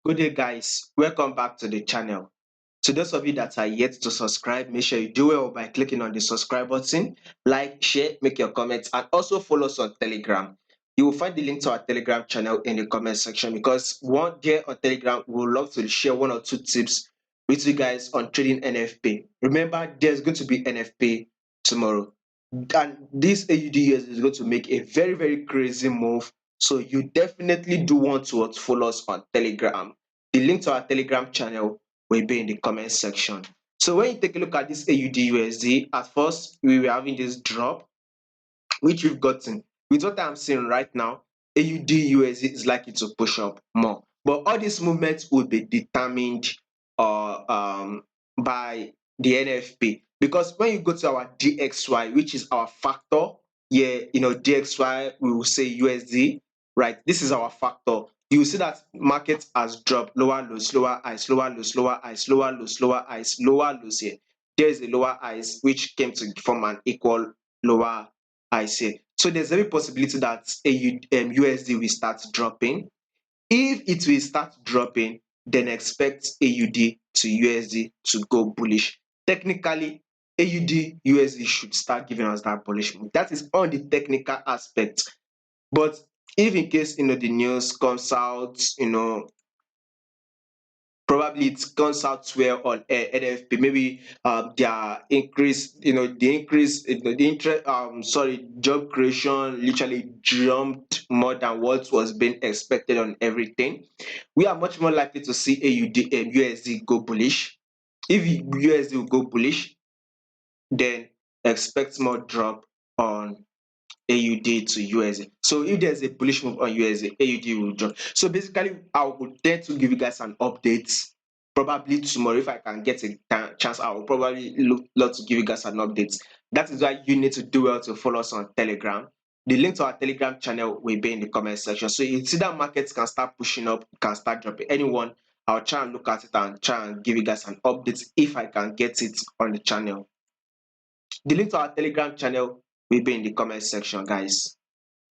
Good day, guys. Welcome back to the channel. To those of you that are yet to subscribe, make sure you do well by clicking on the subscribe button, like, share, make your comments, and also follow us on Telegram. You will find the link to our Telegram channel in the comment section because one day on Telegram, we would love to share one or two tips with you guys on trading NFP. Remember, there's going to be NFP tomorrow. And this AUDUS is going to make a very, very crazy move. So you definitely do want to follow us on Telegram. The link to our Telegram channel will be in the comment section. So when you take a look at this AUDUSD, at first we were having this drop, which we've gotten. With what I'm seeing right now, AUDUSD is likely to push up more. But all these movements will be determined by the NFP. Because when you go to our DXY, which is our factor, DXY, we will say USD, right? This is our factor. You will see that market has dropped lower lows, lower highs, lower lows, lower highs, lower lows, lower highs, lower lows here. There is a lower highs which came to form an equal lower highs here. So there's every possibility that USD will start dropping. If it will start dropping, then expect AUD to USD to go bullish. Technically, AUD USD should start giving us that bullish move. That is on the technical aspect. But if in case the news comes out, probably it comes out well on NFP. Maybe their increase, the increase, the interest, job creation literally jumped more than what was being expected on everything. We are much more likely to see AUD and USD go bullish. If USD will go bullish, then expect more drop on AUD to USD. So if there's a bullish move on USD, AUD will drop. So basically, I would tend to give you guys an update probably tomorrow. If I can get a chance, I will probably love to give you guys an update. That is why you need to do well to follow us on Telegram. The link to our Telegram channel will be in the comment section. So you see that markets can start pushing up, can start dropping. Anyone, I'll try and look at it and try and give you guys an update if I can get it on the channel. The link to our Telegram channel will be in the comment section, guys.